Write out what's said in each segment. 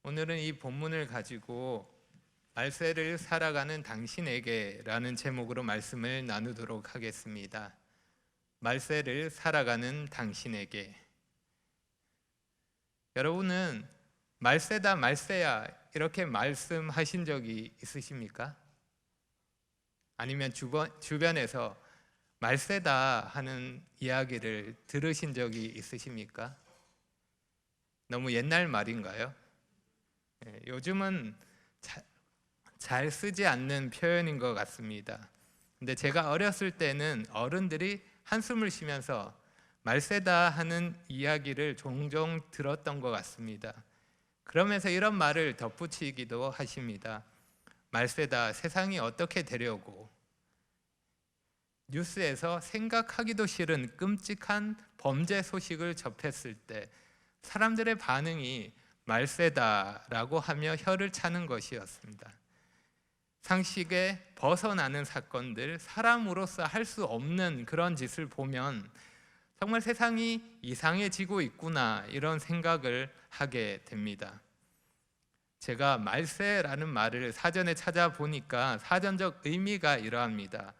오늘은 이 본문을 가지고 말세를 살아가는 당신에게 라는 제목으로 말씀을 나누도록 하겠습니다. 말세를 살아가는 당신에게. 여러분은 말세다 말세야 이렇게 말씀하신 적이 있으십니까? 아니면 주변에서 말세다 하는 이야기를 들으신 적이 있으십니까? 너무 옛날 말인가요? 요즘은 잘 쓰지 않는 표현인 것 같습니다. 근데 제가 어렸을 때는 어른들이 한숨을 쉬면서 말세다 하는 이야기를 종종 들었던 것 같습니다. 그러면서 이런 말을 덧붙이기도 하십니다. 말세다, 세상이 어떻게 되려고. 뉴스에서 생각하기도 싫은 끔찍한 범죄 소식을 접했을 때 사람들의 반응이 말세다라고 하며 혀를 차는 것이었습니다. 상식에 벗어나는 사건들, 사람으로서 할 수 없는 그런 짓을 보면 정말 세상이 이상해지고 있구나 이런 생각을 하게 됩니다. 제가 말세라는 말을 사전에 찾아보니까 사전적 의미가 이러합니다.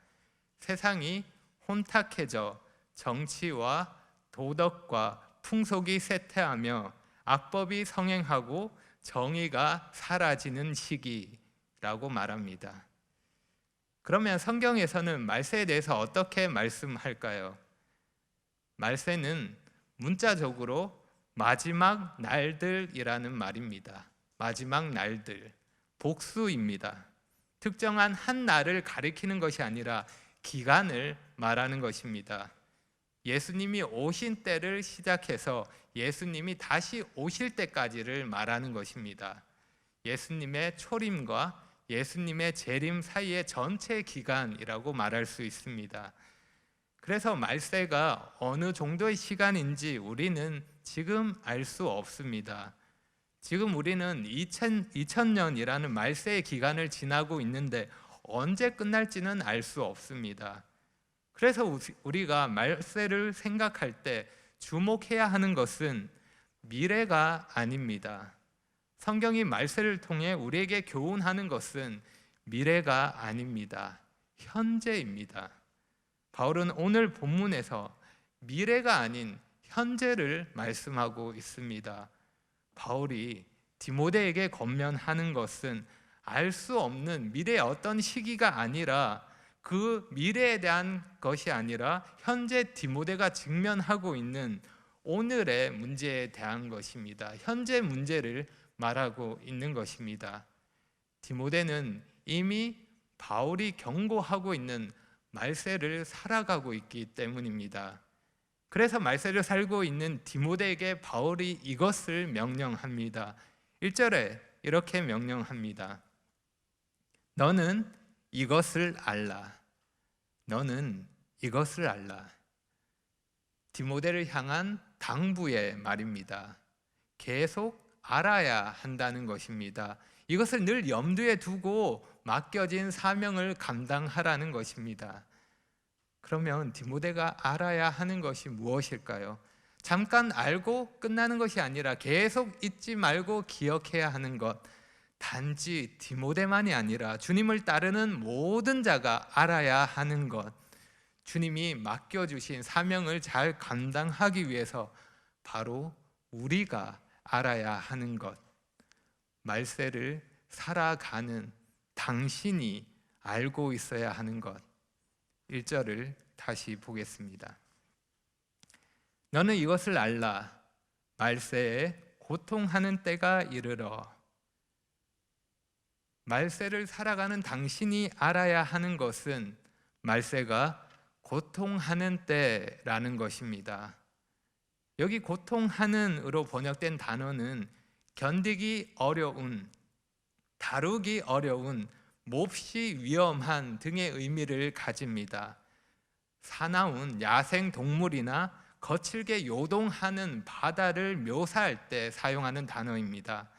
세상이 혼탁해져 정치와 도덕과 풍속이 쇠퇴하며 악법이 성행하고 정의가 사라지는 시기라고 말합니다. 그러면 성경에서는 말세에 대해서 어떻게 말씀할까요? 말세는 문자적으로 마지막 날들이라는 말입니다. 마지막 날들, 복수입니다. 특정한 한 날을 가리키는 것이 아니라 기간을 말하는 것입니다. 예수님이 오신 때를 시작해서 예수님이 다시 오실 때까지를 말하는 것입니다. 예수님의 초림과 예수님의 재림 사이의 전체 기간이라고 말할 수 있습니다. 그래서 말세가 어느 정도의 시간인지 우리는 지금 알 수 없습니다. 지금 우리는 2000년이라는 말세의 기간을 지나고 있는데 언제 끝날지는 알 수 없습니다. 그래서 우리가 말세를 생각할 때 주목해야 하는 것은 미래가 아닙니다. 성경이 말세를 통해 우리에게 교훈하는 것은 미래가 아닙니다. 현재입니다. 바울은 오늘 본문에서 미래가 아닌 현재를 말씀하고 있습니다. 바울이 디모데에게 권면하는 것은 알 수 없는 미래의 어떤 시기가 아니라 그 미래에 대한 것이 아니라 현재 디모데가 직면하고 있는 오늘의 문제에 대한 것입니다. 현재 문제를 말하고 있는 것입니다. 디모데는 이미 바울이 경고하고 있는 말세를 살아가고 있기 때문입니다. 그래서 말세를 살고 있는 디모데에게 바울이 이것을 명령합니다. 1절에 이렇게 명령합니다. 너는 이것을 알라. 너는 이것을 알라. 디모데를 향한 당부의 말입니다. 계속 알아야 한다는 것입니다. 이것을 늘 염두에 두고 맡겨진 사명을 감당하라는 것입니다. 그러면 디모데가 알아야 하는 것이 무엇일까요? 잠깐 알고 끝나는 것이 아니라 계속 잊지 말고 기억해야 하는 것. 단지 디모데만이 아니라 주님을 따르는 모든 자가 알아야 하는 것. 주님이 맡겨주신 사명을 잘 감당하기 위해서 바로 우리가 알아야 하는 것. 말세를 살아가는 당신이 알고 있어야 하는 것. 1절을 다시 보겠습니다. 너는 이것을 알라. 말세에 고통하는 때가 이르러. 말세를 살아가는 당신이 알아야 하는 것은 말세가 고통하는 때라는 것입니다. 여기 고통하는으로 번역된 단어는 견디기 어려운, 다루기 어려운, 몹시 위험한 등의 의미를 가집니다. 사나운 야생 동물이나 거칠게 요동하는 바다를 묘사할 때 사용하는 단어입니다.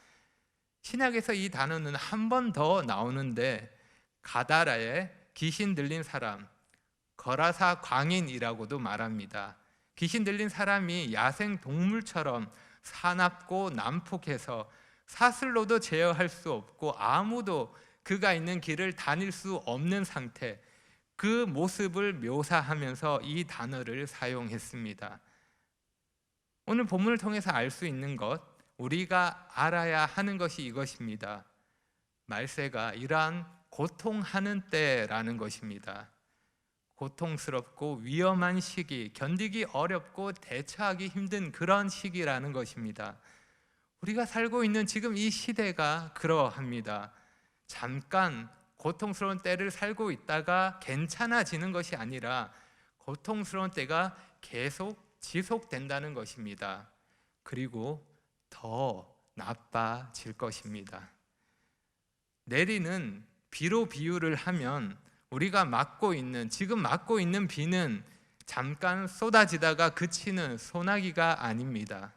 신약에서 이 단어는 한 번 더 나오는데 가다라에 귀신 들린 사람, 거라사 광인이라고도 말합니다. 귀신 들린 사람이 야생 동물처럼 사납고 난폭해서 사슬로도 제어할 수 없고 아무도 그가 있는 길을 다닐 수 없는 상태, 그 모습을 묘사하면서 이 단어를 사용했습니다. 오늘 본문을 통해서 알 수 있는 것, 우리가 알아야 하는 것이 이것입니다. 말세가 이러한 고통하는 때라는 것입니다. 고통스럽고 위험한 시기, 견디기 어렵고 대처하기 힘든 그런 시기라는 것입니다. 우리가 살고 있는 지금 이 시대가 그러합니다. 잠깐 고통스러운 때를 살고 있다가 괜찮아지는 것이 아니라 고통스러운 때가 계속 지속된다는 것입니다. 그리고 더 나빠질 것입니다. 내리는 비로 비유를 하면 우리가 지금 맞고 있는 비는 잠깐 쏟아지다가 그치는 소나기가 아닙니다.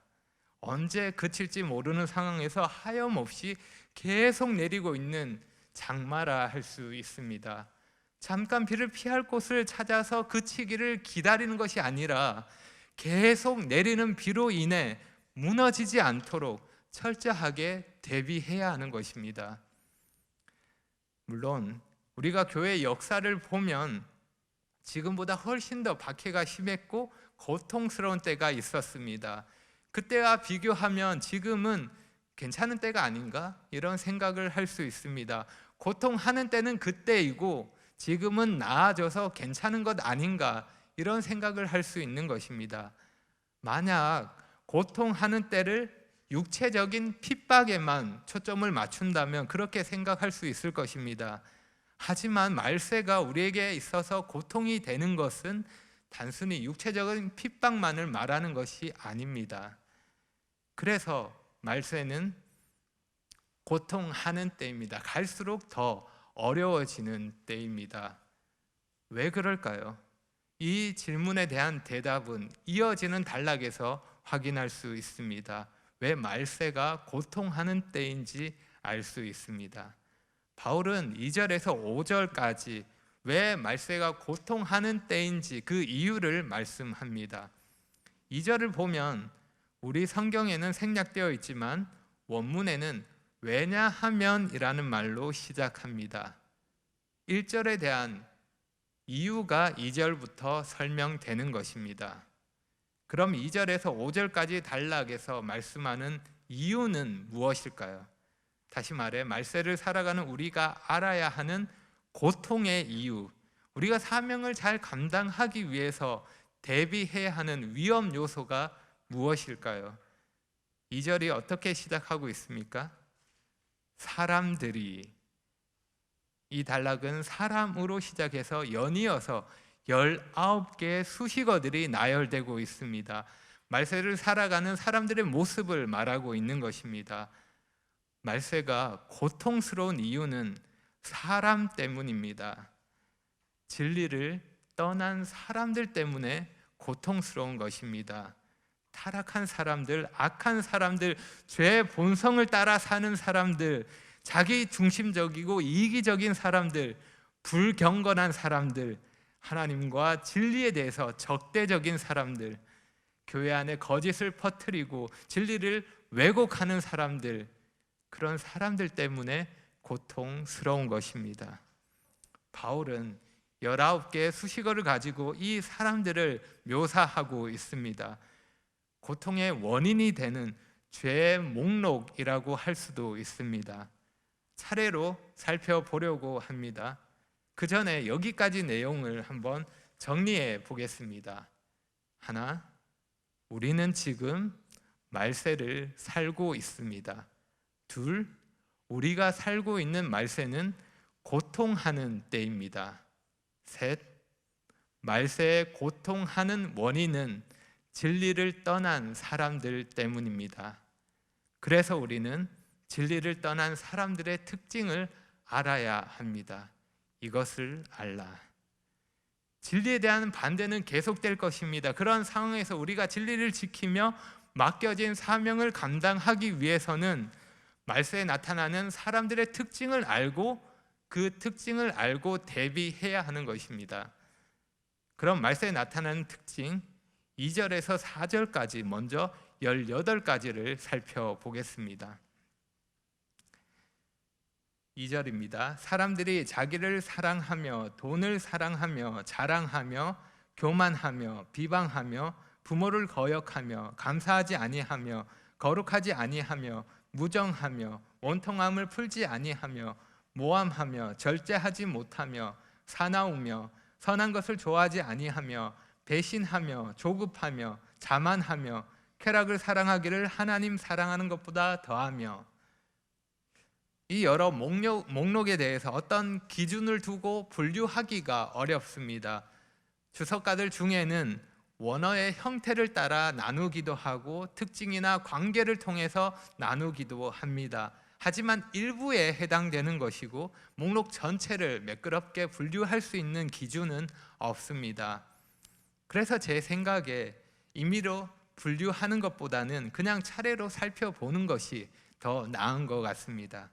언제 그칠지 모르는 상황에서 하염없이 계속 내리고 있는 장마라 할 수 있습니다. 잠깐 비를 피할 곳을 찾아서 그치기를 기다리는 것이 아니라 계속 내리는 비로 인해 무너지지 않도록 철저하게 대비해야 하는 것입니다. 물론 우리가 교회의 역사를 보면 지금보다 훨씬 더 박해가 심했고 고통스러운 때가 있었습니다. 그때와 비교하면 지금은 괜찮은 때가 아닌가? 이런 생각을 할 수 있습니다. 고통하는 때는 그때이고 지금은 나아져서 괜찮은 것 아닌가? 이런 생각을 할 수 있는 것입니다. 만약 고통하는 때를 육체적인 핍박에만 초점을 맞춘다면 그렇게 생각할 수 있을 것입니다. 하지만 말세가 우리에게 있어서 고통이 되는 것은 단순히 육체적인 핍박만을 말하는 것이 아닙니다. 그래서 말세는 고통하는 때입니다. 갈수록 더 어려워지는 때입니다. 왜 그럴까요? 이 질문에 대한 대답은 이어지는 단락에서 확인할 수 있습니다. 왜 말세가 고통하는 때인지 알 수 있습니다. 바울은 2절에서 5절까지 왜 말세가 고통하는 때인지 그 이유를 말씀합니다. 2절을 보면 우리 성경에는 생략되어 있지만 원문에는 왜냐하면이라는 말로 시작합니다. 1절에 대한 이유가 2절부터 설명되는 것입니다. 그럼 2절에서 5절까지 단락에서 말씀하는 이유는 무엇일까요? 다시 말해 말세를 살아가는 우리가 알아야 하는 고통의 이유, 우리가 사명을 잘 감당하기 위해서 대비해야 하는 위험 요소가 무엇일까요? 2절이 어떻게 시작하고 있습니까? 사람들이, 이 단락은 사람으로 시작해서 연이어서 19개의 수식어들이 나열되고 있습니다. 말세를 살아가는 사람들의 모습을 말하고 있는 것입니다. 말세가 고통스러운 이유는 사람 때문입니다. 진리를 떠난 사람들 때문에 고통스러운 것입니다. 타락한 사람들, 악한 사람들, 죄의 본성을 따라 사는 사람들, 자기 중심적이고 이기적인 사람들, 불경건한 사람들, 하나님과 진리에 대해서 적대적인 사람들, 교회 안에 거짓을 퍼뜨리고 진리를 왜곡하는 사람들, 그런 사람들 때문에 고통스러운 것입니다. 바울은 19개의 수식어를 가지고 이 사람들을 묘사하고 있습니다. 고통의 원인이 되는 죄의 목록이라고 할 수도 있습니다. 차례로 살펴보려고 합니다. 그 전에 여기까지 내용을 한번 정리해 보겠습니다. 하나, 우리는 지금 말세를 살고 있습니다. 둘, 우리가 살고 있는 말세는 고통하는 때입니다. 셋, 말세에 고통하는 원인은 진리를 떠난 사람들 때문입니다. 그래서 우리는 진리를 떠난 사람들의 특징을 알아야 합니다. 이것을 알라. 진리에 대한 반대는 계속될 것입니다. 그런 상황에서 우리가 진리를 지키며 맡겨진 사명을 감당하기 위해서는 말세에 나타나는 사람들의 특징을 알고 그 특징을 알고 대비해야 하는 것입니다. 그럼 말세에 나타나는 특징 2절에서 4절까지 먼저 18가지를 살펴보겠습니다. 2절입니다. 사람들이 자기를 사랑하며 돈을 사랑하며 자랑하며 교만하며 비방하며 부모를 거역하며 감사하지 아니하며 거룩하지 아니하며 무정하며 원통함을 풀지 아니하며 모함하며 절제하지 못하며 사나우며 선한 것을 좋아하지 아니하며 배신하며 조급하며 자만하며 쾌락을 사랑하기를 하나님 사랑하는 것보다 더하며. 이 여러 목록에 대해서 어떤 기준을 두고 분류하기가 어렵습니다. 주석가들 중에는 원어의 형태를 따라 나누기도 하고 특징이나 관계를 통해서 나누기도 합니다. 하지만 일부에 해당되는 것이고 목록 전체를 매끄럽게 분류할 수 있는 기준은 없습니다. 그래서 제 생각에 임의로 분류하는 것보다는 그냥 차례로 살펴보는 것이 더 나은 것 같습니다.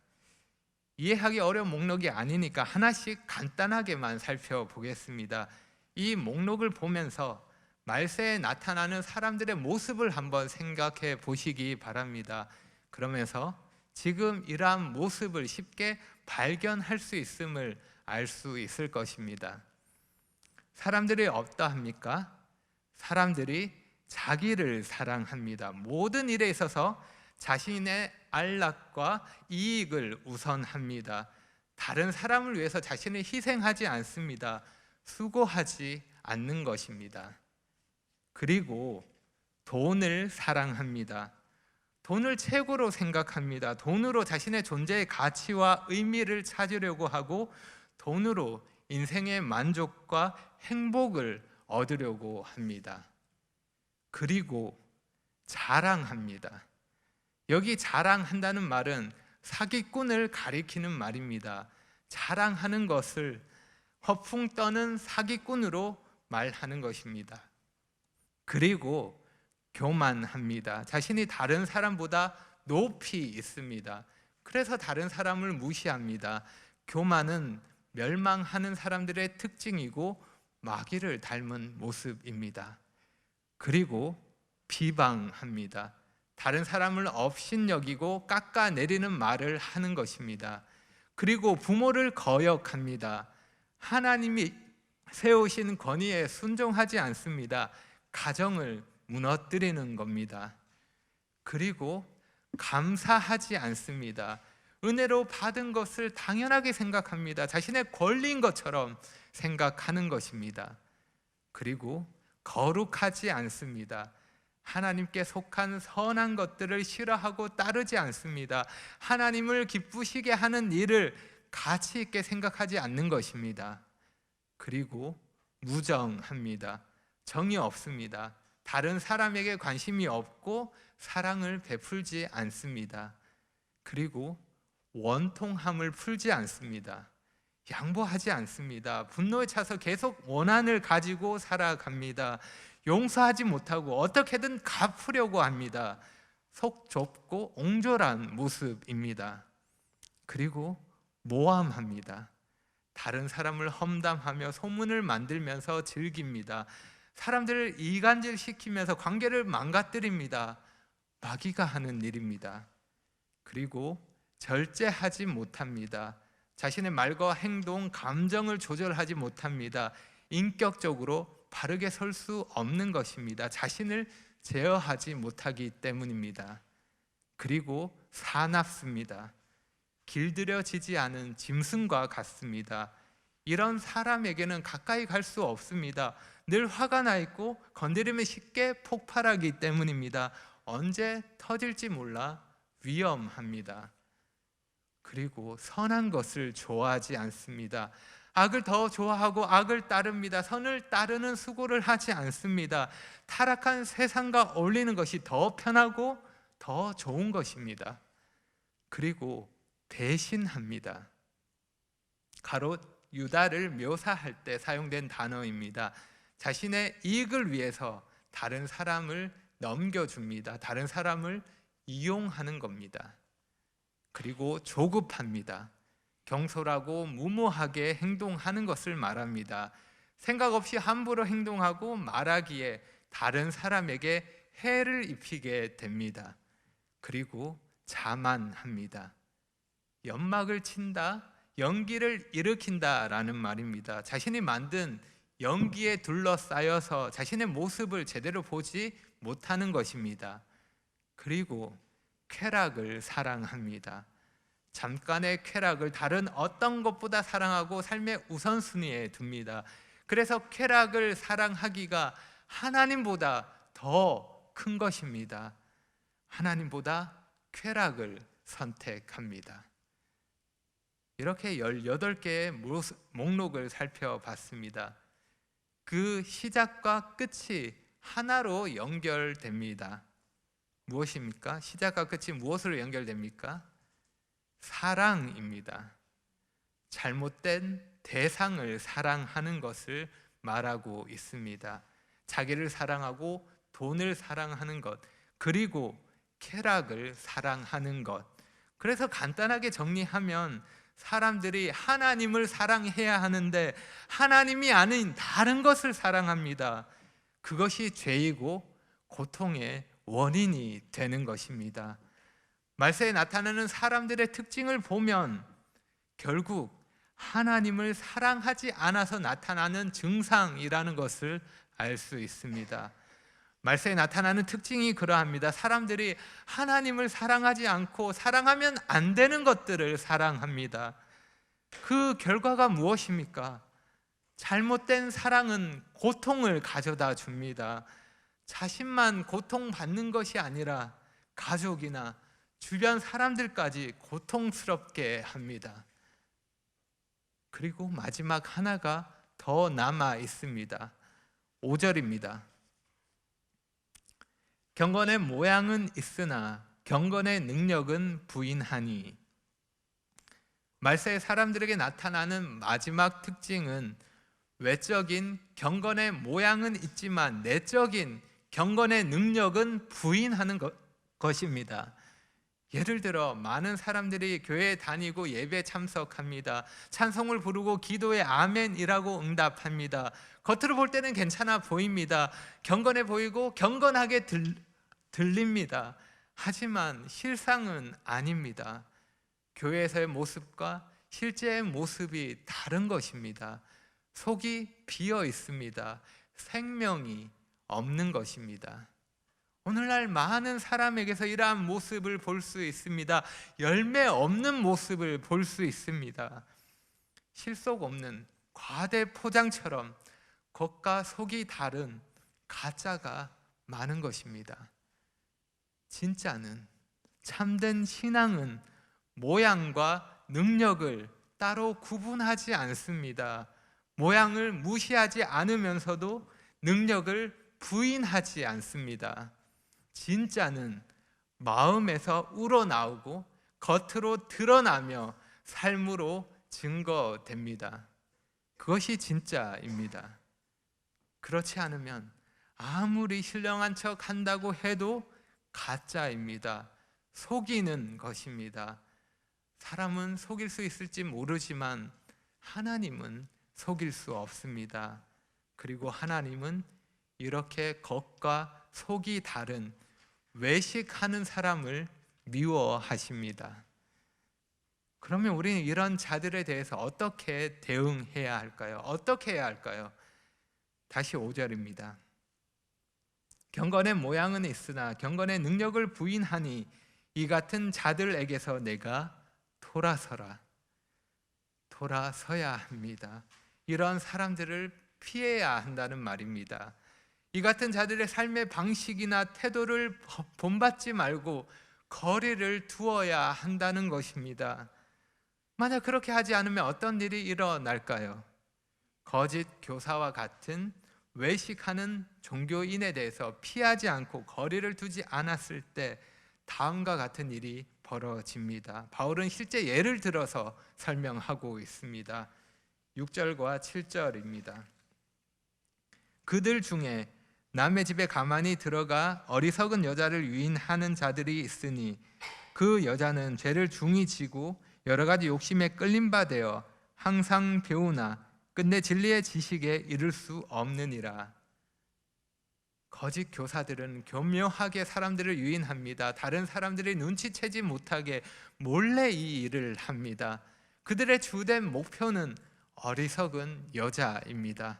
이해하기 어려운 목록이 아니니까 하나씩 간단하게만 살펴보겠습니다. 이 목록을 보면서 말세에 나타나는 사람들의 모습을 한번 생각해 보시기 바랍니다. 그러면서 지금 이러한 모습을 쉽게 발견할 수 있음을 알 수 있을 것입니다. 사람들이 어떠합니까? 사람들이 자기를 사랑합니다. 모든 일에 있어서 자신의 안락과 이익을 우선합니다. 다른 사람을 위해서 자신을 희생하지 않습니다. 수고하지 않는 것입니다. 그리고 돈을 사랑합니다. 돈을 최고로 생각합니다. 돈으로 자신의 존재의 가치와 의미를 찾으려고 하고 돈으로 인생의 만족과 행복을 얻으려고 합니다. 그리고 자랑합니다. 여기 자랑한다는 말은 사기꾼을 가리키는 말입니다. 자랑하는 것을 허풍 떠는 사기꾼으로 말하는 것입니다. 그리고 교만합니다. 자신이 다른 사람보다 높이 있습니다. 그래서 다른 사람을 무시합니다. 교만은 멸망하는 사람들의 특징이고 마귀를 닮은 모습입니다. 그리고 비방합니다. 다른 사람을 업신여기고 깎아내리는 말을 하는 것입니다. 그리고 부모를 거역합니다. 하나님이 세우신 권위에 순종하지 않습니다. 가정을 무너뜨리는 겁니다. 그리고 감사하지 않습니다. 은혜로 받은 것을 당연하게 생각합니다. 자신의 권리인 것처럼 생각하는 것입니다. 그리고 거룩하지 않습니다. 하나님께 속한 선한 것들을 싫어하고 따르지 않습니다. 하나님을 기쁘시게 하는 일을 가치 있게 생각하지 않는 것입니다. 그리고 무정합니다. 정이 없습니다. 다른 사람에게 관심이 없고 사랑을 베풀지 않습니다. 그리고 원통함을 풀지 않습니다. 양보하지 않습니다. 분노에 차서 계속 원한을 가지고 살아갑니다. 용서하지 못하고 어떻게든 갚으려고 합니다. 속 좁고 옹졸한 모습입니다. 그리고 모함합니다. 다른 사람을 험담하며 소문을 만들면서 즐깁니다. 사람들을 이간질시키면서 관계를 망가뜨립니다. 마귀가 하는 일입니다. 그리고 절제하지 못합니다. 자신의 말과 행동, 감정을 조절하지 못합니다. 인격적으로 바르게 설 수 없는 것입니다. 자신을 제어하지 못하기 때문입니다. 그리고 사납습니다. 길들여지지 않은 짐승과 같습니다. 이런 사람에게는 가까이 갈 수 없습니다. 늘 화가 나 있고 건드리면 쉽게 폭발하기 때문입니다. 언제 터질지 몰라 위험합니다. 그리고 선한 것을 좋아하지 않습니다. 악을 더 좋아하고 악을 따릅니다. 선을 따르는 수고를 하지 않습니다. 타락한 세상과 어울리는 것이 더 편하고 더 좋은 것입니다. 그리고 배신합니다. 가롯 유다를 묘사할 때 사용된 단어입니다. 자신의 이익을 위해서 다른 사람을 넘겨줍니다. 다른 사람을 이용하는 겁니다. 그리고 조급합니다. 경솔하고 무모하게 행동하는 것을 말합니다. 생각 없이 함부로 행동하고 말하기에 다른 사람에게 해를 입히게 됩니다. 그리고 자만합니다. 연막을 친다, 연기를 일으킨다라는 말입니다. 자신이 만든 연기에 둘러싸여서 자신의 모습을 제대로 보지 못하는 것입니다. 그리고 쾌락을 사랑합니다. 잠깐의 쾌락을 다른 어떤 것보다 사랑하고 삶의 우선순위에 둡니다. 그래서 쾌락을 사랑하기가 하나님보다 더 큰 것입니다. 하나님보다 쾌락을 선택합니다. 이렇게 18개의 목록을 살펴봤습니다. 그 시작과 끝이 하나로 연결됩니다. 무엇입니까? 시작과 끝이 무엇으로 연결됩니까? 사랑입니다. 잘못된 대상을 사랑하는 것을 말하고 있습니다. 자기를 사랑하고 돈을 사랑하는 것, 그리고 쾌락을 사랑하는 것. 그래서 간단하게 정리하면 사람들이 하나님을 사랑해야 하는데 하나님이 아닌 다른 것을 사랑합니다. 그것이 죄이고 고통의 원인이 되는 것입니다. 말세에 나타나는 사람들의 특징을 보면 결국 하나님을 사랑하지 않아서 나타나는 증상이라는 것을 알 수 있습니다. 말세에 나타나는 특징이 그러합니다. 사람들이 하나님을 사랑하지 않고 사랑하면 안 되는 것들을 사랑합니다. 그 결과가 무엇입니까? 잘못된 사랑은 고통을 가져다 줍니다. 자신만 고통받는 것이 아니라 가족이나 주변 사람들까지 고통스럽게 합니다. 그리고 마지막 하나가 더 남아 있습니다. 5절입니다. 경건의 모양은 있으나 경건의 능력은 부인하니. 말세의 사람들에게 나타나는 마지막 특징은 외적인 경건의 모양은 있지만 내적인 경건의 능력은 부인하는 것입니다. 예를 들어 많은 사람들이 교회에 다니고 예배에 참석합니다. 찬송을 부르고 기도에 아멘이라고 응답합니다. 겉으로 볼 때는 괜찮아 보입니다. 경건해 보이고 경건하게 들립니다. 하지만 실상은 아닙니다. 교회에서의 모습과 실제의 모습이 다른 것입니다. 속이 비어 있습니다. 생명이 없는 것입니다. 오늘날 많은 사람에게서 이러한 모습을 볼 수 있습니다. 열매 없는 모습을 볼 수 있습니다. 실속 없는 과대 포장처럼 겉과 속이 다른 가짜가 많은 것입니다. 진짜는, 참된 신앙은 모양과 능력을 따로 구분하지 않습니다. 모양을 무시하지 않으면서도 능력을 부인하지 않습니다. 진짜는 마음에서 우러나오고 겉으로 드러나며 삶으로 증거됩니다. 그것이 진짜입니다. 그렇지 않으면 아무리 신령한 척 한다고 해도 가짜입니다. 속이는 것입니다. 사람은 속일 수 있을지 모르지만 하나님은 속일 수 없습니다. 그리고 하나님은 이렇게 겉과 속이 다른 외식하는 사람을 미워하십니다. 그러면 우리는 이런 자들에 대해서 어떻게 대응해야 할까요? 어떻게 해야 할까요? 다시 5절입니다. 경건의 모양은 있으나 경건의 능력을 부인하니 이 같은 자들에게서 내가 돌아서야 합니다. 이런 사람들을 피해야 한다는 말입니다. 이 같은 자들의 삶의 방식이나 태도를 본받지 말고 거리를 두어야 한다는 것입니다. 만약 그렇게 하지 않으면 어떤 일이 일어날까요? 거짓 교사와 같은 외식하는 종교인에 대해서 피하지 않고 거리를 두지 않았을 때 다음과 같은 일이 벌어집니다. 바울은 실제 예를 들어서 설명하고 있습니다. 6절과 7절입니다. 그들 중에 남의 집에 가만히 들어가 어리석은 여자를 유인하는 자들이 있으니 그 여자는 죄를 중히 지고 여러 가지 욕심에 끌림 바 되어 항상 배우나 끝내 진리의 지식에 이를 수 없느니라. 거짓 교사들은 교묘하게 사람들을 유인합니다. 다른 사람들이 눈치채지 못하게 몰래 이 일을 합니다. 그들의 주된 목표는 어리석은 여자입니다.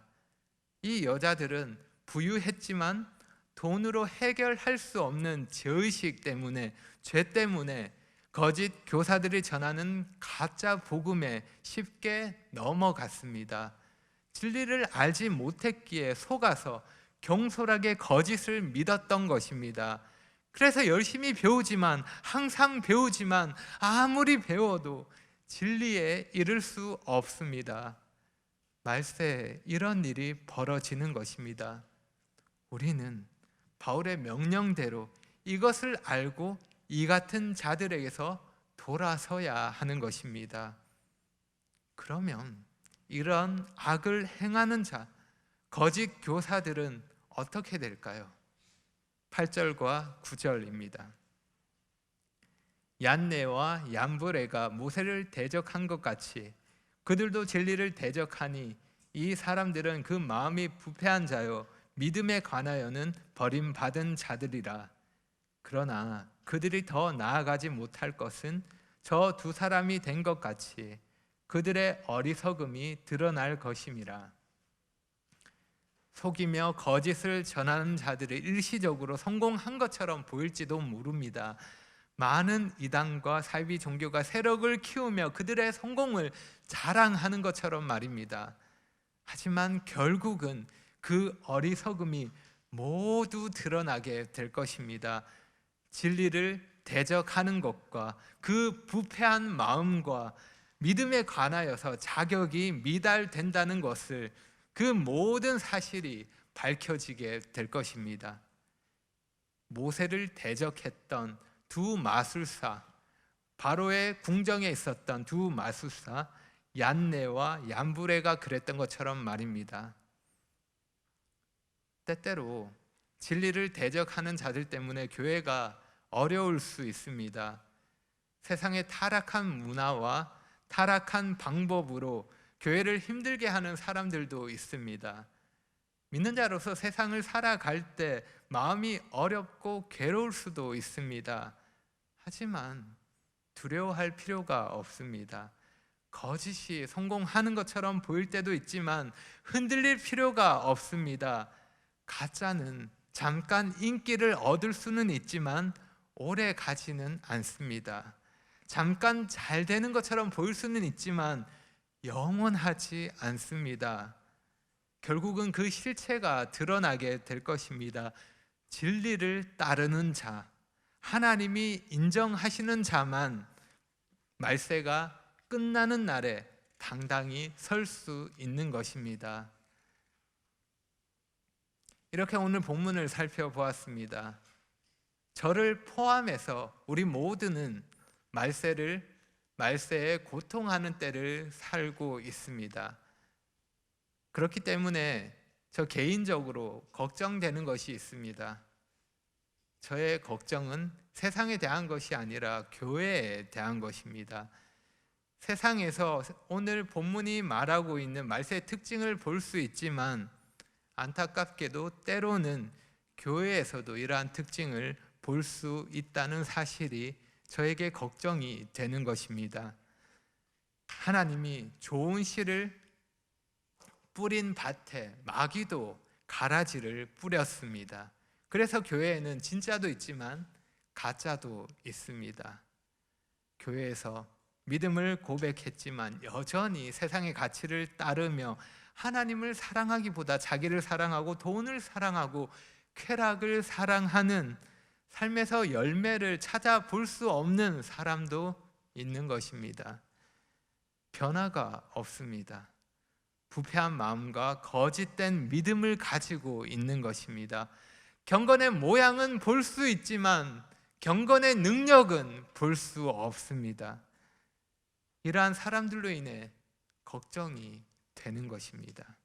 이 여자들은 부유했지만 돈으로 해결할 수 없는 죄의식 때문에, 죄 때문에 거짓 교사들이 전하는 가짜 복음에 쉽게 넘어갔습니다. 진리를 알지 못했기에 속아서 경솔하게 거짓을 믿었던 것입니다. 그래서 열심히 배우지만, 항상 배우지만 아무리 배워도 진리에 이를 수 없습니다. 말세에 이런 일이 벌어지는 것입니다. 우리는 바울의 명령대로 이것을 알고 이 같은 자들에게서 돌아서야 하는 것입니다. 그러면 이런 악을 행하는 자, 거짓 교사들은 어떻게 될까요? 8절과 9절입니다. 얀네와 얀브레가 모세를 대적한 것 같이 그들도 진리를 대적하니 이 사람들은 그 마음이 부패한 자요 믿음에 관하여는 버림받은 자들이라. 그러나 그들이 더 나아가지 못할 것은 저 두 사람이 된 것 같이 그들의 어리석음이 드러날 것임이라. 속이며 거짓을 전하는 자들이 일시적으로 성공한 것처럼 보일지도 모릅니다. 많은 이단과 사이비 종교가 세력을 키우며 그들의 성공을 자랑하는 것처럼 말입니다. 하지만 결국은 그 어리석음이 모두 드러나게 될 것입니다. 진리를 대적하는 것과 그 부패한 마음과 믿음에 관하여서 자격이 미달된다는 것을, 그 모든 사실이 밝혀지게 될 것입니다. 모세를 대적했던 두 마술사, 바로의 궁정에 있었던 두 마술사 얀네와 얀브레가 그랬던 것처럼 말입니다. 때때로 진리를 대적하는 자들 때문에 교회가 어려울 수 있습니다. 세상의 타락한 문화와 타락한 방법으로 교회를 힘들게 하는 사람들도 있습니다. 믿는 자로서 세상을 살아갈 때 마음이 어렵고 괴로울 수도 있습니다. 하지만 두려워할 필요가 없습니다. 거짓이 성공하는 것처럼 보일 때도 있지만 흔들릴 필요가 없습니다. 가짜는 잠깐 인기를 얻을 수는 있지만 오래 가지는 않습니다. 잠깐 잘 되는 것처럼 보일 수는 있지만 영원하지 않습니다. 결국은 그 실체가 드러나게 될 것입니다. 진리를 따르는 자, 하나님이 인정하시는 자만 말세가 끝나는 날에 당당히 설 수 있는 것입니다. 이렇게 오늘 본문을 살펴보았습니다. 저를 포함해서 우리 모두는 말세에 고통하는 때를 살고 있습니다. 그렇기 때문에 저 개인적으로 걱정되는 것이 있습니다. 저의 걱정은 세상에 대한 것이 아니라 교회에 대한 것입니다. 세상에서 오늘 본문이 말하고 있는 말세의 특징을 볼 수 있지만 안타깝게도 때로는 교회에서도 이러한 특징을 볼 수 있다는 사실이 저에게 걱정이 되는 것입니다. 하나님이 좋은 씨를 뿌린 밭에 마귀도 가라지를 뿌렸습니다. 그래서 교회에는 진짜도 있지만 가짜도 있습니다. 교회에서 믿음을 고백했지만 여전히 세상의 가치를 따르며 하나님을 사랑하기보다 자기를 사랑하고 돈을 사랑하고 쾌락을 사랑하는 삶에서 열매를 찾아볼 수 없는 사람도 있는 것입니다. 변화가 없습니다. 부패한 마음과 거짓된 믿음을 가지고 있는 것입니다. 경건의 모양은 볼 수 있지만 경건의 능력은 볼 수 없습니다. 이러한 사람들로 인해 걱정이 되는 것입니다.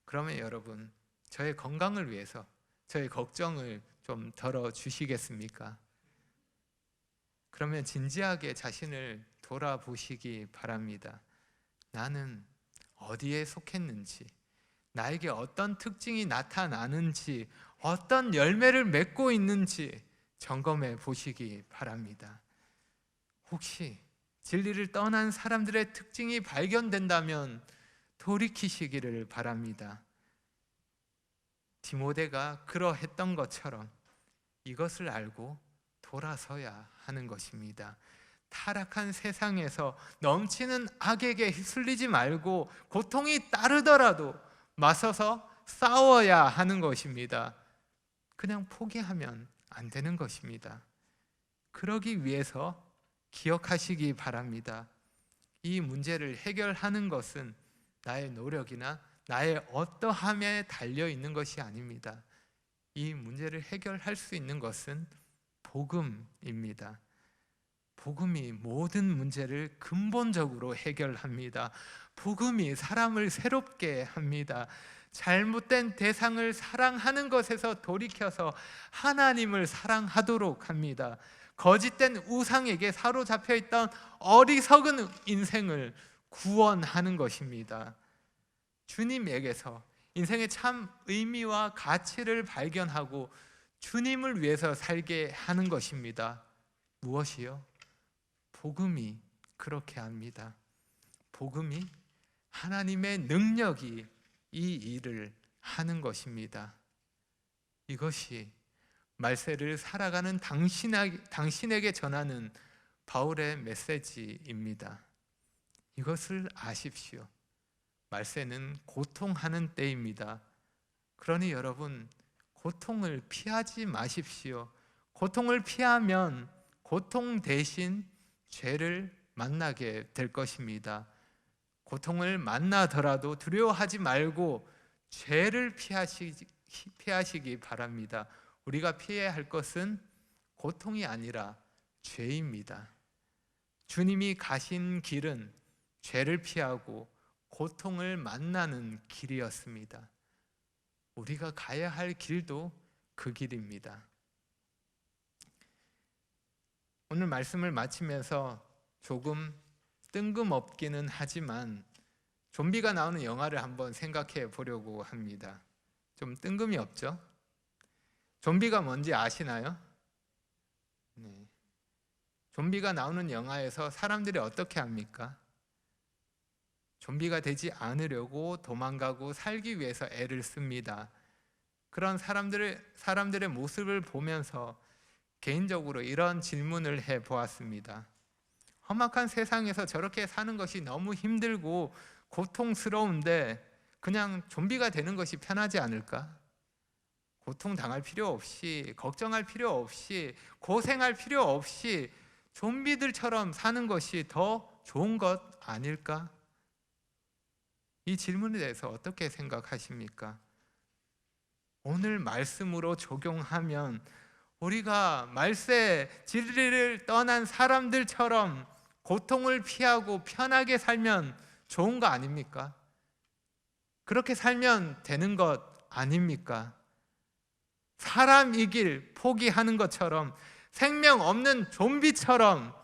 그러면 여러분, 저의 건강을 위해서 저의 걱정을 좀 덜어주시겠습니까? 그러면 진지하게 자신을 돌아보시기 바랍니다. 나는 어디에 속했는지, 나에게 어떤 특징이 나타나는지, 어떤 열매를 맺고 있는지 점검해 보시기 바랍니다. 혹시 진리를 떠난 사람들의 특징이 발견된다면 돌이키시기를 바랍니다. 디모데가 그러했던 것처럼 이것을 알고 돌아서야 하는 것입니다. 타락한 세상에서 넘치는 악에게 휩쓸리지 말고 고통이 따르더라도 맞서서 싸워야 하는 것입니다. 그냥 포기하면 안 되는 것입니다. 그러기 위해서 기억하시기 바랍니다. 이 문제를 해결하는 것은 나의 노력이나 나의 어떠함에 달려 있는 것이 아닙니다. 이 문제를 해결할 수 있는 것은 복음입니다. 복음이 모든 문제를 근본적으로 해결합니다. 복음이 사람을 새롭게 합니다. 잘못된 대상을 사랑하는 것에서 돌이켜서 하나님을 사랑하도록 합니다. 거짓된 우상에게 사로잡혀 있던 어리석은 인생을 구원하는 것입니다. 주님에게서 인생의 참 의미와 가치를 발견하고 주님을 위해서 살게 하는 것입니다. 무엇이요? 복음이 그렇게 합니다. 복음이 하나님의 능력이 이 일을 하는 것입니다. 이것이 말세를 살아가는 당신에게 전하는 바울의 메시지입니다. 이것을 아십시오. 말세는 고통하는 때입니다. 그러니 여러분, 고통을 피하지 마십시오. 고통을 피하면 고통 대신 죄를 만나게 될 것입니다. 고통을 만나더라도 두려워하지 말고 죄를 피하시기 바랍니다. 우리가 피해야 할 것은 고통이 아니라 죄입니다. 주님이 가신 길은 죄를 피하고 고통을 만나는 길이었습니다. 우리가 가야 할 길도 그 길입니다. 오늘 말씀을 마치면서 조금 뜬금없기는 하지만 좀비가 나오는 영화를 한번 생각해 보려고 합니다. 좀 뜬금이 없죠? 좀비가 뭔지 아시나요? 네. 좀비가 나오는 영화에서 사람들이 어떻게 합니까? 좀비가 되지 않으려고 도망가고 살기 위해서 애를 씁니다. 그런 사람들의 모습을 보면서 개인적으로 이런 질문을 해 보았습니다. 험악한 세상에서 저렇게 사는 것이 너무 힘들고 고통스러운데 그냥 좀비가 되는 것이 편하지 않을까? 고통당할 필요 없이, 걱정할 필요 없이, 고생할 필요 없이 좀비들처럼 사는 것이 더 좋은 것 아닐까? 이 질문에 대해서 어떻게 생각하십니까? 오늘 말씀으로 적용하면 우리가 말세 진리를 떠난 사람들처럼 고통을 피하고 편하게 살면 좋은 거 아닙니까? 그렇게 살면 되는 것 아닙니까? 사람이길 포기하는 것처럼, 생명 없는 좀비처럼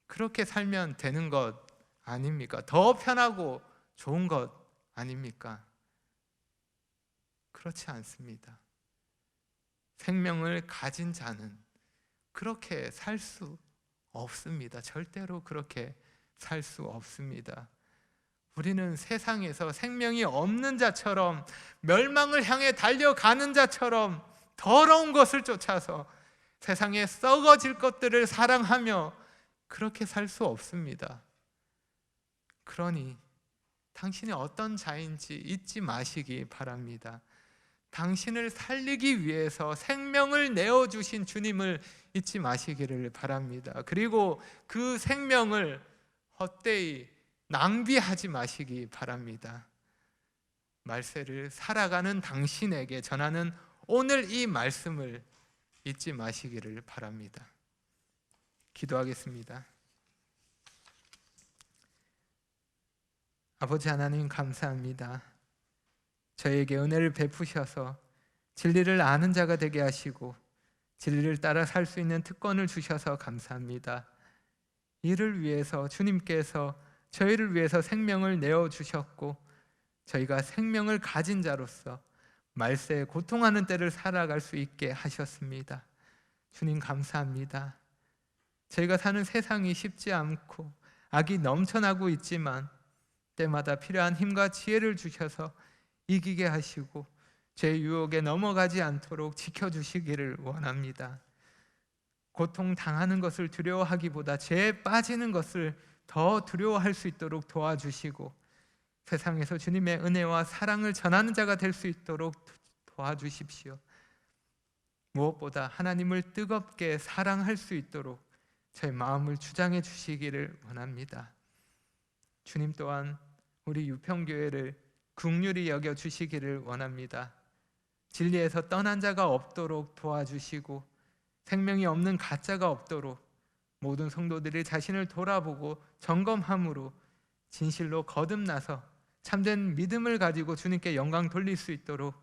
그렇게 살면 되는 것 아닙니까? 더 편하고 좋은 것 아닙니까? 그렇지 않습니다. 생명을 가진 자는 그렇게 살 수 없습니다. 절대로 그렇게 살 수 없습니다. 우리는 세상에서 생명이 없는 자처럼, 멸망을 향해 달려가는 자처럼 더러운 것을 쫓아서 세상에 썩어질 것들을 사랑하며 그렇게 살 수 없습니다. 그러니 당신이 어떤 자인지 잊지 마시기 바랍니다. 당신을 살리기 위해서 생명을 내어주신 주님을 잊지 마시기를 바랍니다. 그리고 그 생명을 헛되이 낭비하지 마시기 바랍니다. 말세를 살아가는 당신에게 전하는 오늘 이 말씀을 잊지 마시기를 바랍니다. 기도하겠습니다. 아버지 하나님, 감사합니다. 저에게 은혜를 베푸셔서 진리를 아는 자가 되게 하시고 진리를 따라 살 수 있는 특권을 주셔서 감사합니다. 이를 위해서 주님께서 저희를 위해서 생명을 내어주셨고 저희가 생명을 가진 자로서 말세에 고통하는 때를 살아갈 수 있게 하셨습니다. 주님 감사합니다. 저희가 사는 세상이 쉽지 않고 악이 넘쳐나고 있지만 때마다 필요한 힘과 지혜를 주셔서 이기게 하시고 죄의 유혹에 넘어가지 않도록 지켜주시기를 원합니다. 고통당하는 것을 두려워하기보다 죄에 빠지는 것을 더 두려워할 수 있도록 도와주시고 세상에서 주님의 은혜와 사랑을 전하는 자가 될 수 있도록 도와주십시오. 무엇보다 하나님을 뜨겁게 사랑할 수 있도록 저의 마음을 주장해 주시기를 원합니다. 주님 또한 우리 유평교회를 긍휼히 여겨 주시기를 원합니다. 진리에서 떠난 자가 없도록 도와주시고 생명이 없는 가짜가 없도록 모든 성도들이 자신을 돌아보고 점검함으로 진실로 거듭나서 참된 믿음을 가지고 주님께 영광 돌릴 수 있도록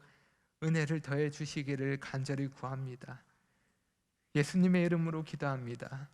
은혜를 더해 주시기를 간절히 구합니다. 예수님의 이름으로 기도합니다.